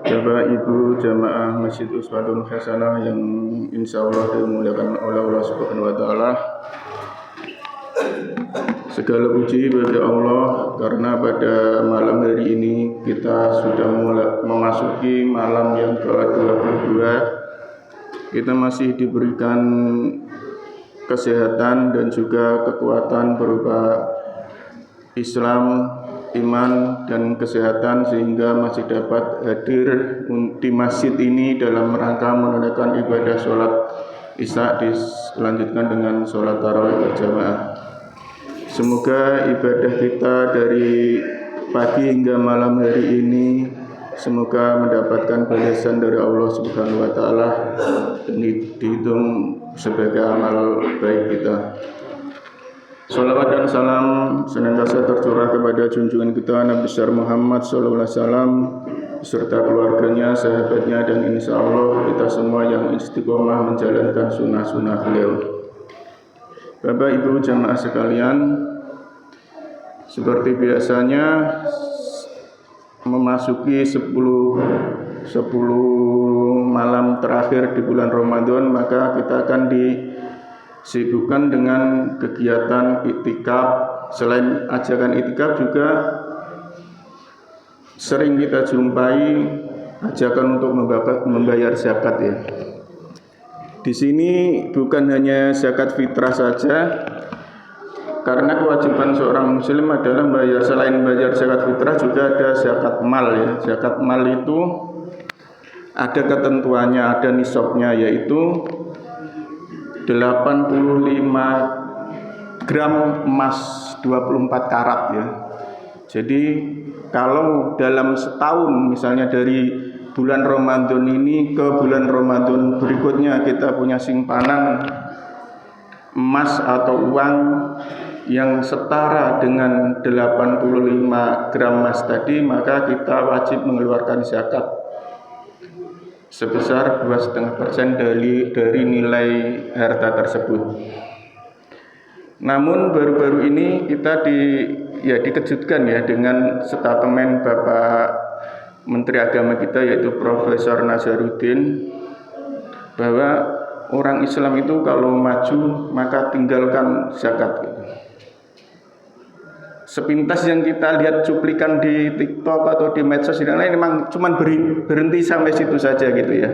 Bapak Ibu jamaah Masjid Uswatun Hasanah yang insya Allah dimuliakan oleh Allah Subhanahu Wa Taala. Segala puji bagi Allah karena pada malam hari ini kita sudah memasuki malam yang ke-22. Kita masih diberikan kesehatan dan juga kekuatan berupa Islam, iman dan kesehatan sehingga masih dapat hadir di masjid ini dalam rangka menunaikan ibadah sholat Isya dilanjutkan dengan sholat tarawih berjamaah. Semoga ibadah kita dari pagi hingga malam hari ini semoga mendapatkan balasan dari Allah Subhanahu Wa Taala dan dihitung sebagai amal baik kita. Salawat dan salam senantiasa tercurah kepada junjungan kita Nabi besar Muhammad sallallahu alaihi wasallam beserta keluarganya, sahabatnya dan insya Allah kita semua yang istiqomah menjalankan sunnah-sunnah beliau. Bapak Ibu jamaah sekalian, seperti biasanya memasuki 10 malam terakhir di bulan Ramadan, maka kita akan disibukkan dengan kegiatan iktikaf. Selain ajakan iktikaf juga sering kita jumpai ajakan untuk membayar zakat ya. Di sini bukan hanya zakat fitrah saja, karena kewajiban seorang muslim adalah selain bayar zakat fitrah juga ada zakat mal ya. Zakat mal itu ada ketentuannya, ada nisabnya, yaitu 85 gram emas 24 karat ya. Jadi kalau dalam setahun misalnya dari bulan Ramadan ini ke bulan Ramadan berikutnya kita punya simpanan emas atau uang yang setara dengan 85 gram emas tadi, maka kita wajib mengeluarkan zakat sebesar 2,5% dari nilai harta tersebut. Namun baru-baru ini kita dikejutkan ya dengan statement Bapak Menteri Agama kita yaitu Profesor Nazarudin, bahwa orang Islam itu kalau maju maka tinggalkan zakat gitu. Sepintas yang kita lihat cuplikan di TikTok atau di medsos yang lain memang cuma berhenti sampai situ saja gitu ya.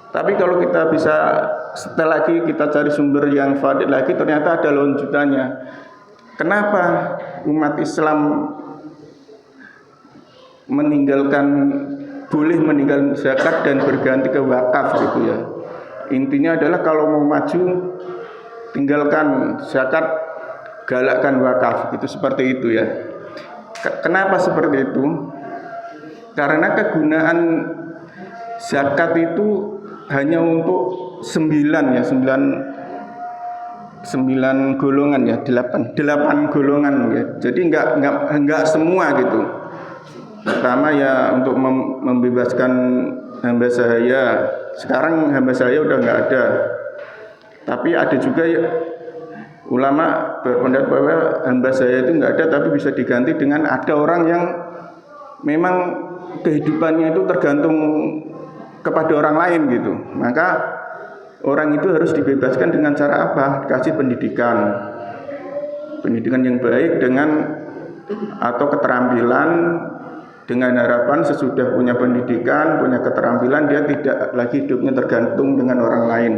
Tapi kalau kita bisa setel lagi, kita cari sumber yang valid lagi, ternyata ada lanjutannya. Kenapa umat Islam boleh meninggalkan zakat dan berganti ke wakaf gitu ya. Intinya adalah kalau mau maju tinggalkan zakat, galakkan wakaf, itu seperti itu ya. Kenapa seperti itu? Karena kegunaan zakat itu hanya untuk 9 golongan ya, 8 golongan ya. Jadi enggak semua gitu. Pertama ya untuk membebaskan hamba sahaya. Sekarang hamba sahaya udah enggak ada. Tapi ada juga ya, ulama berpendapat bahwa hamba sahaya itu enggak ada, tapi bisa diganti dengan ada orang yang memang kehidupannya itu tergantung kepada orang lain gitu. Maka orang itu harus dibebaskan dengan cara apa? Kasih pendidikan yang baik atau keterampilan, dengan harapan sesudah punya pendidikan, punya keterampilan, dia tidak lagi hidupnya tergantung dengan orang lain.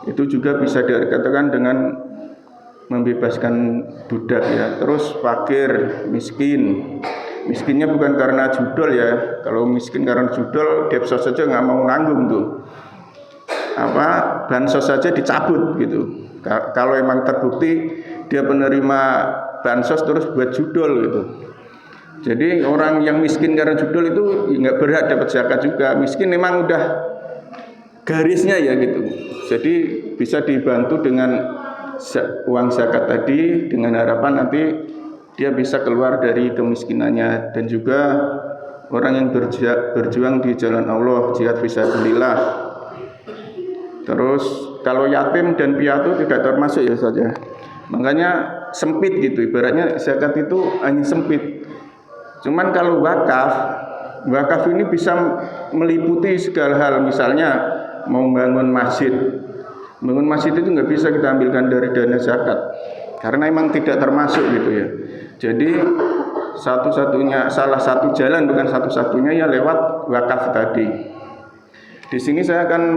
Itu juga bisa dikatakan dengan membebaskan budak ya. Terus fakir, miskin. Miskinnya bukan karena judol ya. Kalau miskin karena judol, Depsos saja nggak mau nanggung tuh. Bansos saja dicabut gitu. Kalau emang terbukti dia penerima bansos terus buat judol gitu. Jadi orang yang miskin karena judol itu nggak berhak dapat zakat juga. Miskin memang udah garisnya ya gitu. Jadi bisa dibantu dengan uang zakat tadi, dengan harapan nanti dia bisa keluar dari kemiskinannya. Dan juga orang yang berjuang di jalan Allah, jihad fisabilillah. Terus kalau yatim dan piatu tidak termasuk ya saja. Makanya sempit gitu, ibaratnya zakat itu hanya sempit. Cuman kalau wakaf Wakaf ini bisa meliputi segala hal, misalnya mau bangun masjid. Bangun masjid itu nggak bisa kita ambilkan dari dana zakat, karena emang tidak termasuk gitu ya. Jadi salah satu jalan, bukan satu-satunya, ya lewat wakaf tadi. Di sini saya akan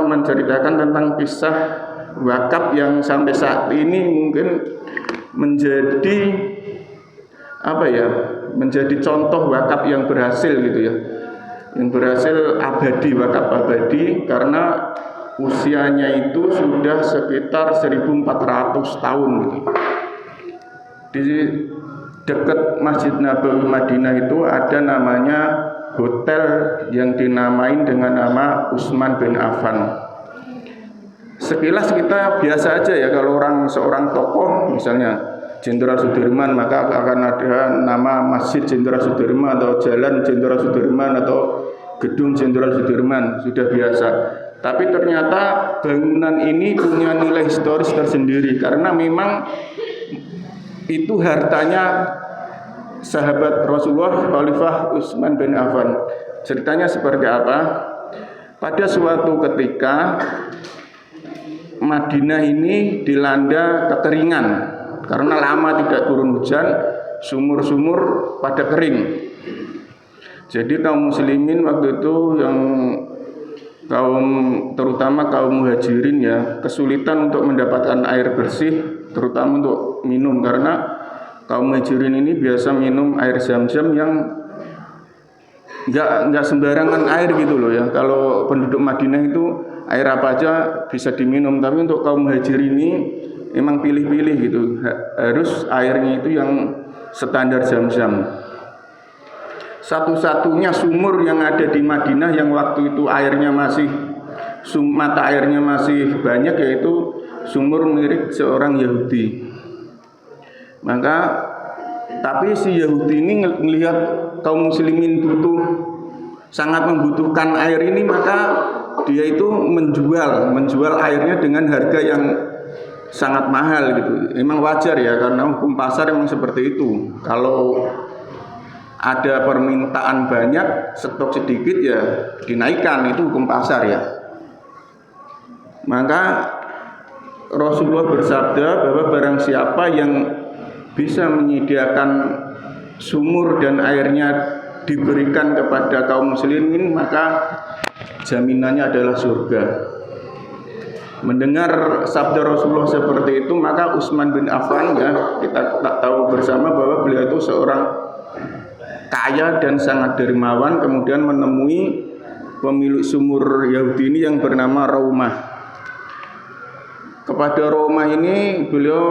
menceritakan tentang kisah wakaf yang sampai saat ini mungkin menjadi contoh wakaf yang berhasil gitu ya, yang berhasil abadi, wakaf abadi, karena usianya itu sudah sekitar 1400 tahun gitu. Di dekat Masjid Nabawi Madinah itu ada namanya hotel yang dinamain dengan nama Utsman bin Affan. Sekilas kita biasa aja ya, kalau seorang tokoh misalnya Jenderal Sudirman, maka akan ada nama Masjid Jenderal Sudirman atau Jalan Jenderal Sudirman atau Gedung Jenderal Sudirman, sudah biasa. Tapi ternyata bangunan ini punya nilai historis tersendiri, karena memang itu hartanya sahabat Rasulullah, Khalifah Utsman bin Affan. Ceritanya seperti apa? Pada suatu ketika Madinah ini dilanda kekeringan karena lama tidak turun hujan, sumur-sumur pada kering. Jadi kaum muslimin waktu itu, yang terutama kaum muhajirin ya, kesulitan untuk mendapatkan air bersih, terutama untuk minum, karena kaum muhajirin ini biasa minum air zam-zam yang nggak sembarangan air gitu loh ya. Kalau penduduk Madinah itu air apa aja bisa diminum, tapi untuk kaum muhajirin ini emang pilih-pilih gitu, harus airnya itu yang standar zam-zam. Satu-satunya sumur yang ada di Madinah yang waktu itu mata airnya masih banyak, yaitu sumur milik seorang Yahudi. Tapi si Yahudi ini melihat kaum muslimin sangat membutuhkan air ini, maka dia itu menjual airnya dengan harga yang sangat mahal gitu. Emang wajar ya, karena hukum pasar emang seperti itu. Kalau ada permintaan banyak, stok sedikit ya dinaikkan, itu hukum pasar ya. Maka Rasulullah bersabda bahwa barang siapa yang bisa menyediakan sumur dan airnya diberikan kepada kaum muslimin, maka jaminannya adalah surga. Mendengar sabda Rasulullah seperti itu, maka Utsman bin Affan, ya kita tak tahu bersama bahwa beliau itu seorang kaya dan sangat dermawan, kemudian menemui pemilik sumur Yahudi ini yang bernama Raumah. Kepada Raumah ini beliau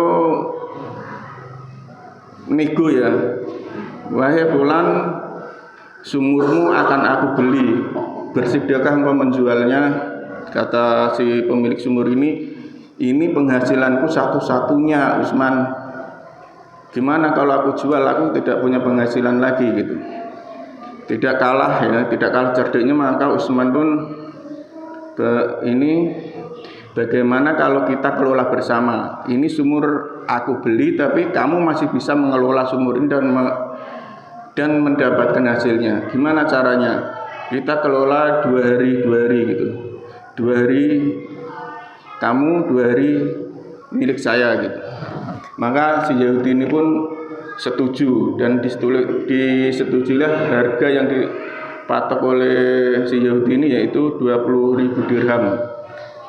nego ya, wahai fulan, sumurmu akan aku beli, bersediakah engkau menjualnya? Kata si pemilik sumur ini penghasilanku satu-satunya Utsman, gimana kalau aku jual? Aku tidak punya penghasilan lagi gitu. Tidak kalah cerdiknya, maka Utsman pun bagaimana kalau kita kelola bersama? Ini sumur aku beli, tapi kamu masih bisa mengelola sumur ini dan mendapatkan hasilnya. Gimana caranya? Kita kelola 2 hari gitu. 2 hari kamu, 2 hari milik saya gitu. Maka si Yahudi ini pun setuju, dan disetujuilah harga yang dipatok oleh si Yahudi ini, yaitu 20.000 dirham.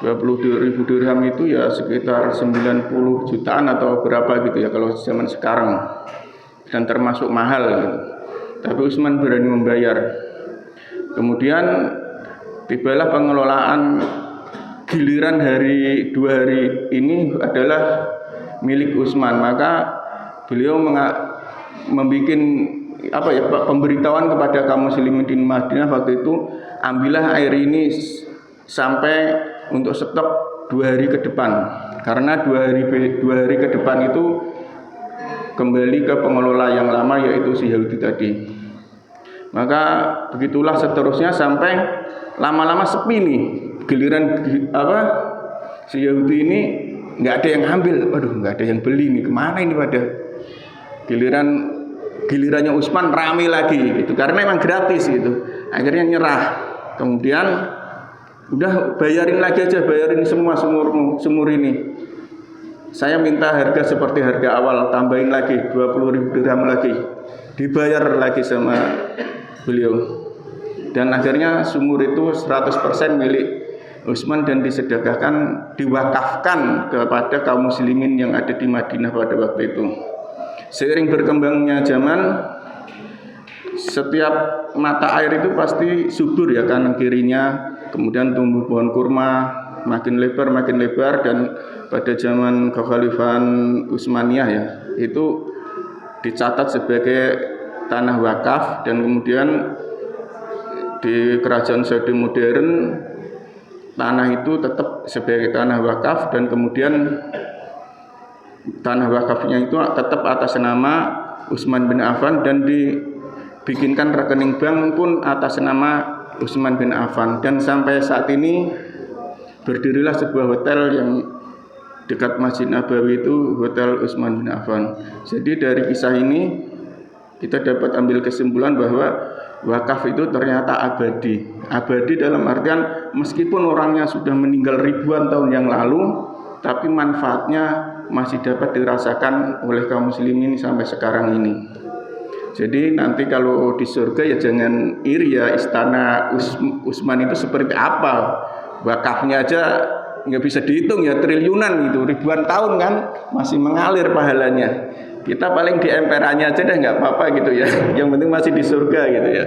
20.000 dirham itu ya sekitar 90 jutaan atau berapa gitu ya kalau zaman sekarang, dan termasuk mahal gitu. Tapi Utsman berani membayar. Kemudian tibalah pengelolaan, giliran 2 hari ini adalah milik Utsman. Maka beliau membuat pemberitahuan kepada kaum muslimin di Madinah waktu itu, ambillah air ini sampai untuk stok 2 hari ke depan, karena 2 hari ke depan itu kembali ke pengelola yang lama, yaitu si Yahudi tadi. Maka begitulah seterusnya sampai lama-lama sepi nih. Giliran si Yahudi ini nggak ada yang ambil, waduh nggak ada yang beli nih, kemana ini pada? Giliran gilirannya Utsman rame lagi gitu, karena memang gratis gitu. Akhirnya nyerah. Kemudian udah bayarin lagi aja, bayarin semua sumur ini. Saya minta harga seperti harga awal, tambahin lagi 20.000 dirham lagi. Dibayar lagi sama beliau. Dan akhirnya sumur itu 100% milik Utsman dan disedekahkan, diwakafkan kepada kaum muslimin yang ada di Madinah pada waktu itu. Seiring berkembangnya zaman, setiap mata air itu pasti subur ya kanan kirinya, kemudian tumbuh pohon kurma makin lebar dan pada zaman kekhalifahan Utsmaniyah ya itu dicatat sebagai tanah wakaf, dan kemudian di kerajaan Saudi modern tanah itu tetap sebagai tanah wakaf, dan kemudian tanah wakafnya itu tetap atas nama Utsman bin Affan dan dibikinkan rekening bank pun atas nama Utsman bin Affan. Dan sampai saat ini berdirilah sebuah hotel yang dekat Masjid Nabawi, itu Hotel Utsman bin Affan. Jadi dari kisah ini kita dapat ambil kesimpulan bahwa wakaf itu ternyata abadi. Abadi dalam artian meskipun orangnya sudah meninggal ribuan tahun yang lalu, tapi manfaatnya masih dapat dirasakan oleh kaum muslimin sampai sekarang ini. Jadi nanti kalau di surga ya jangan iri ya, istana Utsman itu seperti apa. Wakafnya aja nggak bisa dihitung ya, triliunan itu, ribuan tahun kan masih mengalir pahalanya. Kita paling di emperannya aja deh nggak apa-apa gitu ya. Yang penting masih di surga gitu ya.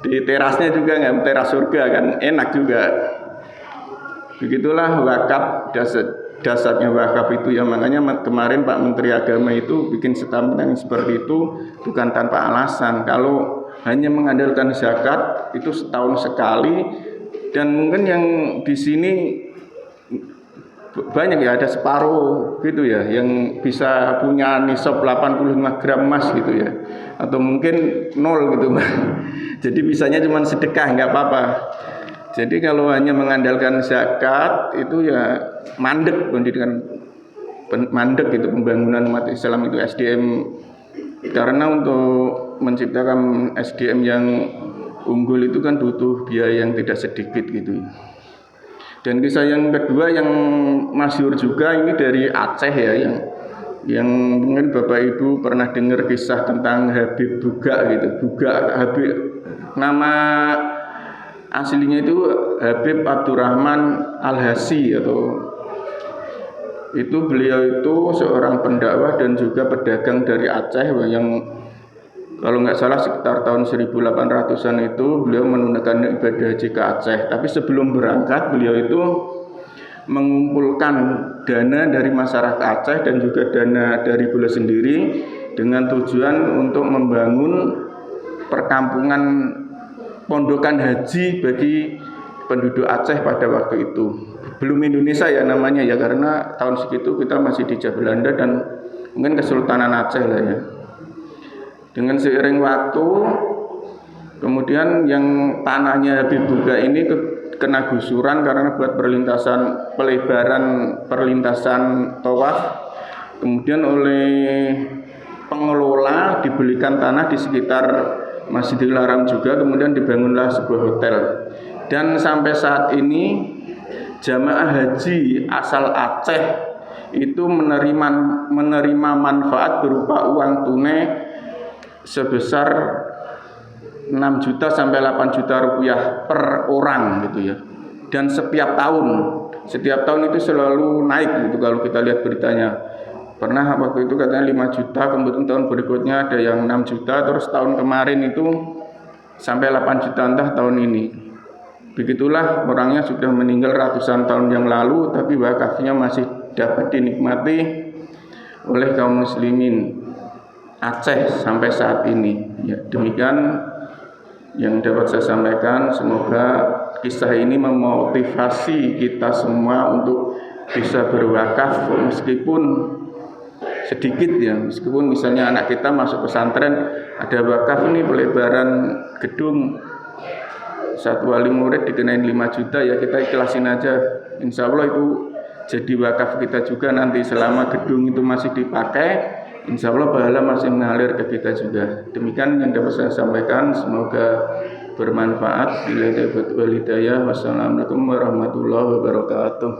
Di terasnya juga nggak teras surga kan, enak juga. Begitulah wakaf, dasarnya wakaf itu ya. Makanya kemarin Pak Menteri Agama itu bikin statement seperti itu bukan tanpa alasan. Kalau hanya mengandalkan zakat itu setahun sekali, dan mungkin yang di sini banyak ya, ada separuh gitu ya yang bisa punya nisab 85 gram emas gitu ya, atau mungkin 0 gitu. Jadi bisanya cuma sedekah, nggak apa-apa. Jadi kalau hanya mengandalkan zakat itu ya mandek pendidikan, mandek itu pembangunan umat Islam itu SDM, karena untuk menciptakan SDM yang unggul itu kan butuh biaya yang tidak sedikit gitu. Dan kisah yang kedua yang masyhur juga ini dari Aceh ya, yang mungkin Bapak Ibu pernah dengar kisah tentang Habib Buga gitu. Buga Habib, nama aslinya itu Habib Abdurrahman Al-Hasi, atau itu beliau itu seorang pendakwah dan juga pedagang dari Aceh yang kalau nggak salah sekitar tahun 1800-an itu beliau menunaikan ibadah haji ke Aceh. Tapi sebelum berangkat beliau itu mengumpulkan dana dari masyarakat Aceh dan juga dana dari beliau sendiri dengan tujuan untuk membangun perkampungan pondokan haji bagi penduduk Aceh pada waktu itu. Belum Indonesia ya namanya ya, karena tahun segitu kita masih dijajah Belanda dan mungkin Kesultanan Aceh lah ya. Dengan seiring waktu, kemudian yang tanahnya Habib Buga ini kena gusuran karena buat pelebaran perlintasan tawaf. Kemudian oleh pengelola dibelikan tanah di sekitar Masjidil Haram juga, kemudian dibangunlah sebuah hotel. Dan sampai saat ini jamaah haji asal Aceh itu menerima manfaat berupa uang tunai sebesar 6 juta sampai 8 juta rupiah per orang gitu ya. Dan setiap tahun itu selalu naik gitu kalau kita lihat beritanya. Pernah waktu itu katanya 5 juta, kemudian tahun berikutnya ada yang 6 juta, terus tahun kemarin itu sampai 8 juta entah tahun ini. Begitulah, orangnya sudah meninggal ratusan tahun yang lalu, tapi wakafnya masih dapat dinikmati oleh kaum muslimin Aceh sampai saat ini. Ya, demikian yang dapat saya sampaikan. Semoga kisah ini memotivasi kita semua untuk bisa berwakaf meskipun sedikit ya. Meskipun misalnya anak kita masuk pesantren ada wakaf ini pelebaran gedung, satu wali murid dikenain 5 juta ya, kita ikhlasin aja. Insya Allah itu jadi wakaf kita juga nanti selama gedung itu masih dipakai. Insya Allah pahala masih mengalir ke kita juga. Demikian yang dapat saya sampaikan. Semoga bermanfaat. Wassalamualaikum warahmatullahi wabarakatuh.